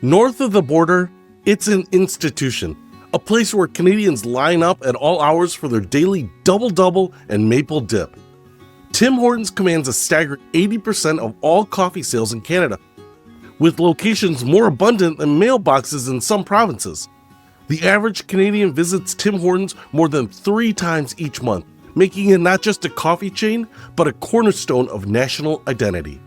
North of the border, it's an institution, a place where Canadians line up at all hours for their daily double-double and maple dip. Tim Hortons commands a staggering 80% of all coffee sales in Canada, with locations more abundant than mailboxes in some provinces. The average Canadian visits Tim Hortons more than 3 times each month, making it not just a coffee chain, but a cornerstone of national identity.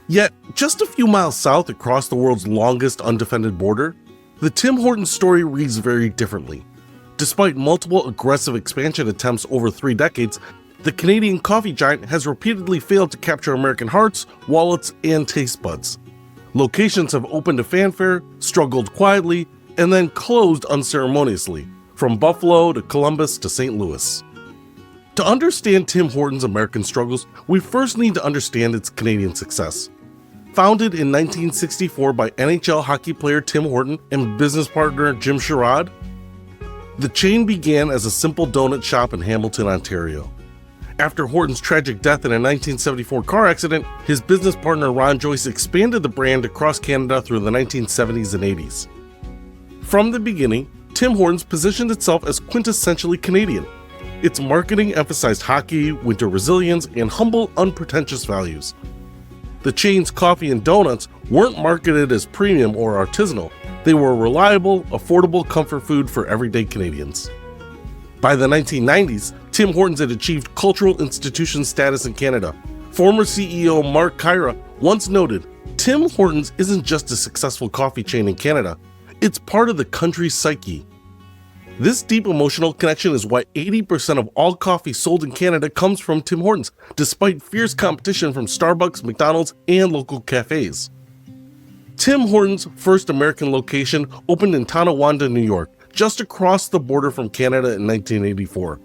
Yet, just a few miles south across the world's longest undefended border, the Tim Hortons story reads very differently. Despite multiple aggressive expansion attempts over 3 decades, the Canadian coffee giant has repeatedly failed to capture American hearts, wallets, and taste buds. Locations have opened to fanfare, struggled quietly, and then closed unceremoniously, from Buffalo to Columbus to St. Louis. To understand Tim Hortons' American struggles, we first need to understand its Canadian success. Founded in 1964 by NHL hockey player Tim Horton and business partner Jim Sherrod, the chain began as a simple donut shop in Hamilton, Ontario. After Horton's tragic death in a 1974 car accident, his business partner Ron Joyce expanded the brand across Canada through the 1970s and 80s. From the beginning, Tim Hortons positioned itself as quintessentially Canadian. Its marketing emphasized hockey, winter resilience, and humble, unpretentious values. The chain's coffee and donuts weren't marketed as premium or artisanal. They were reliable, affordable comfort food for everyday Canadians. By the 1990s, Tim Hortons had achieved cultural institution status in Canada. Former CEO Mark Kyra once noted, "Tim Hortons isn't just a successful coffee chain in Canada, it's part of the country's psyche." This deep emotional connection is why 80% of all coffee sold in Canada comes from Tim Hortons, despite fierce competition from Starbucks, McDonald's, and local cafes. Tim Hortons' first American location opened in Tonawanda, New York, just across the border from Canada in 1984.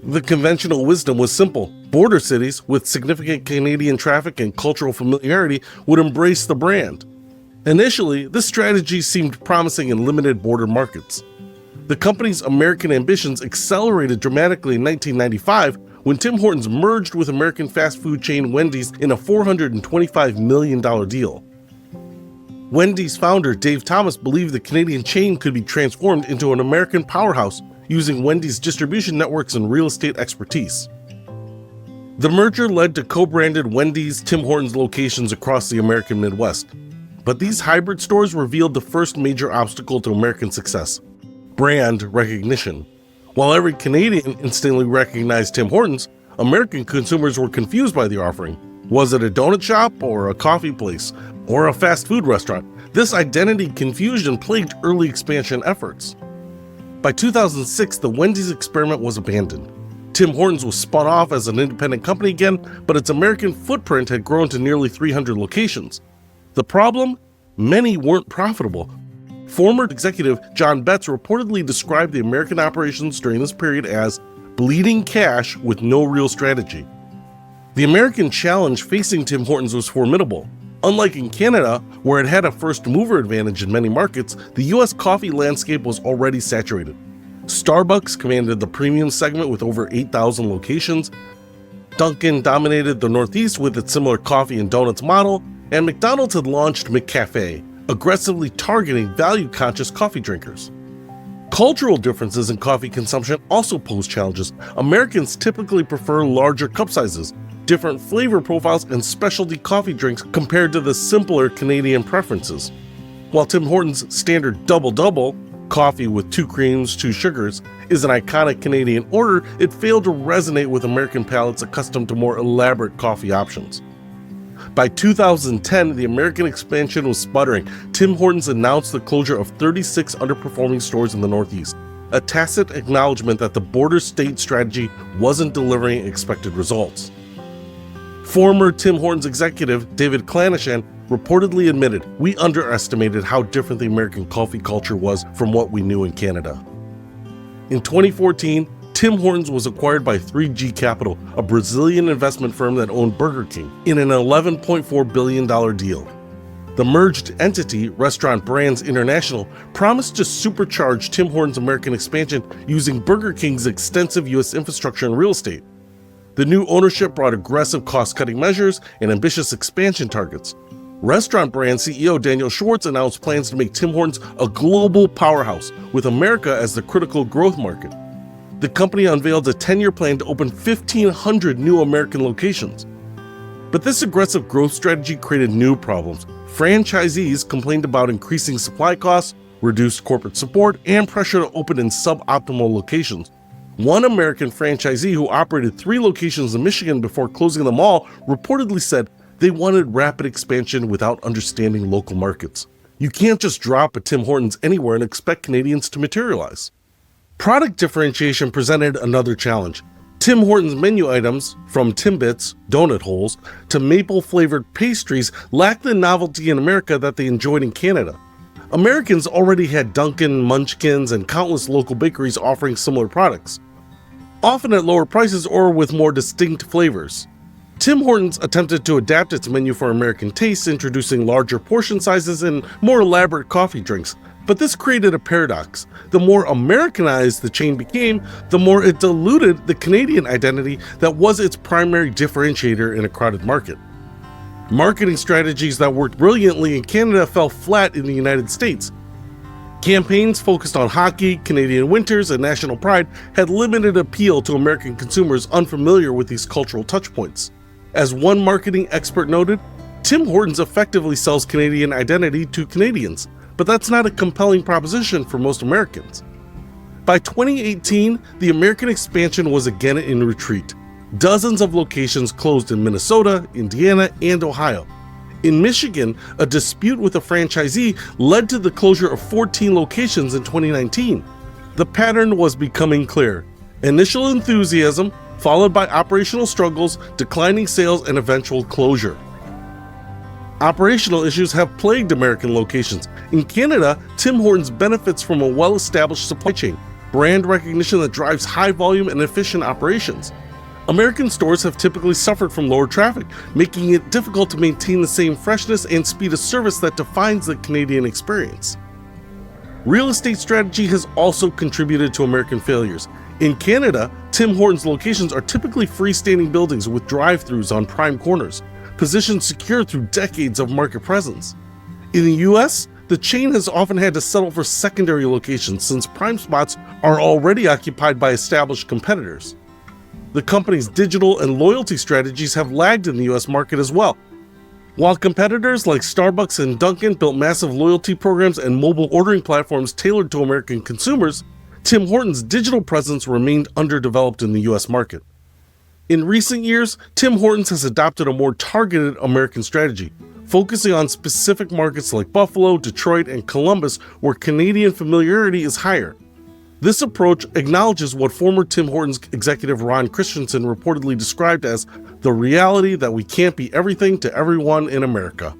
The conventional wisdom was simple. Border cities with significant Canadian traffic and cultural familiarity would embrace the brand. Initially, this strategy seemed promising in limited border markets. The company's American ambitions accelerated dramatically in 1995 when Tim Hortons merged with American fast food chain Wendy's in a $425 million deal. Wendy's founder Dave Thomas believed the Canadian chain could be transformed into an American powerhouse using Wendy's distribution networks and real estate expertise. The merger led to co-branded Wendy's Tim Hortons locations across the American Midwest. But these hybrid stores revealed the first major obstacle to American success: brand recognition. While every Canadian instantly recognized Tim Hortons, American consumers were confused by the offering. Was it a donut shop or a coffee place or a fast food restaurant? This identity confusion plagued early expansion efforts. By 2006, the Wendy's experiment was abandoned. Tim Hortons was spun off as an independent company again, but its American footprint had grown to nearly 300 locations. The problem? Many weren't profitable. Former executive John Betts reportedly described the American operations during this period as bleeding cash with no real strategy. The American challenge facing Tim Hortons was formidable. Unlike in Canada, where it had a first-mover advantage in many markets, the U.S. coffee landscape was already saturated. Starbucks commanded the premium segment with over 8,000 locations, Dunkin dominated the Northeast with its similar coffee and donuts model, and McDonald's had launched McCafe, aggressively targeting value-conscious coffee drinkers. Cultural differences in coffee consumption also pose challenges. Americans typically prefer larger cup sizes, different flavor profiles, and specialty coffee drinks compared to the simpler Canadian preferences. While Tim Hortons' standard double-double, coffee with 2 creams, 2 sugars, is an iconic Canadian order, it failed to resonate with American palates accustomed to more elaborate coffee options. By 2010, the American expansion was sputtering. Tim Hortons announced the closure of 36 underperforming stores in the Northeast, a tacit acknowledgement that the border state strategy wasn't delivering expected results. Former Tim Hortons executive David Clanishan reportedly admitted, "We underestimated how different the American coffee culture was from what we knew in Canada." In 2014, Tim Hortons was acquired by 3G Capital, a Brazilian investment firm that owned Burger King, in an $11.4 billion deal. The merged entity, Restaurant Brands International, promised to supercharge Tim Hortons' American expansion using Burger King's extensive U.S. infrastructure and real estate. The new ownership brought aggressive cost-cutting measures and ambitious expansion targets. Restaurant brand CEO Daniel Schwartz announced plans to make Tim Hortons a global powerhouse, with America as the critical growth market. The company unveiled a 10-year plan to open 1,500 new American locations. But this aggressive growth strategy created new problems. Franchisees complained about increasing supply costs, reduced corporate support, and pressure to open in suboptimal locations. One American franchisee who operated 3 locations in Michigan before closing them all reportedly said they wanted rapid expansion without understanding local markets. You can't just drop a Tim Hortons anywhere and expect Canadians to materialize. Product differentiation presented another challenge. Tim Hortons menu items, from Timbits, donut holes, to maple-flavored pastries, lacked the novelty in America that they enjoyed in Canada. Americans already had Dunkin, Munchkins, and countless local bakeries offering similar products, often at lower prices or with more distinct flavors. Tim Hortons attempted to adapt its menu for American tastes, introducing larger portion sizes and more elaborate coffee drinks. But this created a paradox. The more Americanized the chain became, the more it diluted the Canadian identity that was its primary differentiator in a crowded market. Marketing strategies that worked brilliantly in Canada fell flat in the United States. Campaigns focused on hockey, Canadian winters, and national pride had limited appeal to American consumers unfamiliar with these cultural touchpoints. As one marketing expert noted, Tim Hortons effectively sells Canadian identity to Canadians, but that's not a compelling proposition for most Americans. By 2018, the American expansion was again in retreat. Dozens of locations closed in Minnesota, Indiana, and Ohio. In Michigan, a dispute with a franchisee led to the closure of 14 locations in 2019. The pattern was becoming clear. Initial enthusiasm, followed by operational struggles, declining sales, and eventual closure. Operational issues have plagued American locations. In Canada, Tim Hortons benefits from a well-established supply chain, brand recognition that drives high volume and efficient operations. American stores have typically suffered from lower traffic, making it difficult to maintain the same freshness and speed of service that defines the Canadian experience. Real estate strategy has also contributed to American failures. In Canada, Tim Hortons locations are typically freestanding buildings with drive-thrus on prime corners, positioned secure through decades of market presence. In the US, the chain has often had to settle for secondary locations since prime spots are already occupied by established competitors. The company's digital and loyalty strategies have lagged in the US market as well. While competitors like Starbucks and Dunkin built massive loyalty programs and mobile ordering platforms tailored to American consumers, Tim Hortons' digital presence remained underdeveloped in the US market. In recent years, Tim Hortons has adopted a more targeted American strategy, focusing on specific markets like Buffalo, Detroit, and Columbus, where Canadian familiarity is higher. This approach acknowledges what former Tim Hortons executive Ron Christensen reportedly described as the reality that we can't be everything to everyone in America.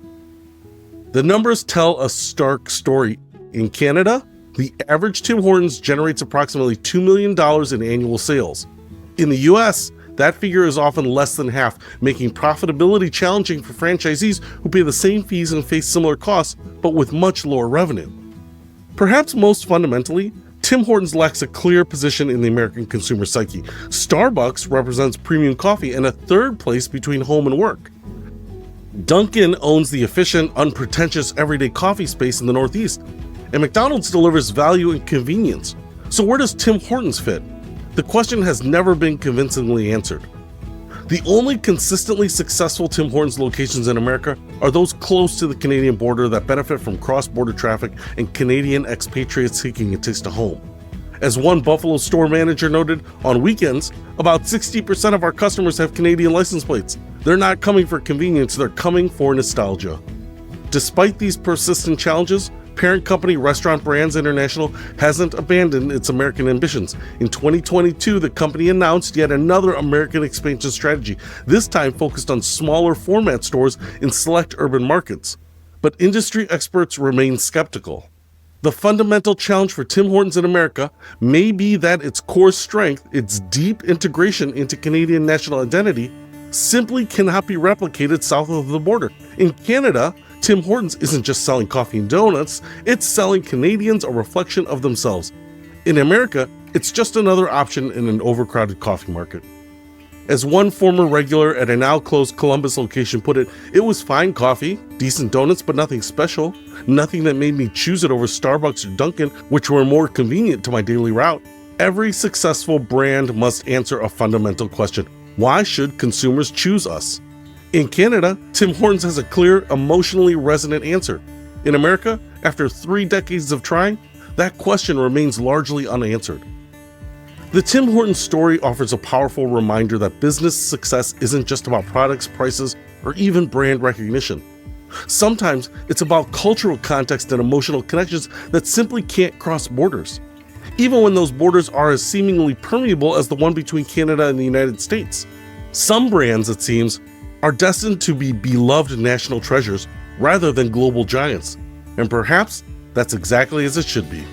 The numbers tell a stark story. In Canada, the average Tim Hortons generates approximately $2 million in annual sales. In the US, that figure is often less than half, making profitability challenging for franchisees who pay the same fees and face similar costs, but with much lower revenue. Perhaps most fundamentally, Tim Hortons lacks a clear position in the American consumer psyche. Starbucks represents premium coffee and a third place between home and work. Dunkin owns the efficient, unpretentious everyday coffee space in the Northeast, and McDonald's delivers value and convenience. So where does Tim Hortons fit? The question has never been convincingly answered. The only consistently successful Tim Hortons locations in America are those close to the Canadian border that benefit from cross-border traffic and Canadian expatriates seeking a taste of home. As one Buffalo store manager noted, on weekends, about 60% of our customers have Canadian license plates. They're not coming for convenience, they're coming for nostalgia. Despite these persistent challenges, parent company Restaurant Brands International hasn't abandoned its American ambitions. In 2022, the company announced yet another American expansion strategy, this time focused on smaller format stores in select urban markets. But industry experts remain skeptical. The fundamental challenge for Tim Hortons in America may be that its core strength, its deep integration into Canadian national identity, simply cannot be replicated south of the border. In Canada, Tim Hortons isn't just selling coffee and donuts, it's selling Canadians a reflection of themselves. In America, it's just another option in an overcrowded coffee market. As one former regular at a now closed Columbus location put it, it was fine coffee, decent donuts, but nothing special. Nothing that made me choose it over Starbucks or Dunkin, which were more convenient to my daily route. Every successful brand must answer a fundamental question. Why should consumers choose us? In Canada, Tim Hortons has a clear, emotionally resonant answer. In America, after 3 decades of trying, that question remains largely unanswered. The Tim Hortons story offers a powerful reminder that business success isn't just about products, prices, or even brand recognition. Sometimes it's about cultural context and emotional connections that simply can't cross borders, even when those borders are as seemingly permeable as the one between Canada and the United States. Some brands, it seems, are destined to be beloved national treasures rather than global giants, and perhaps that's exactly as it should be.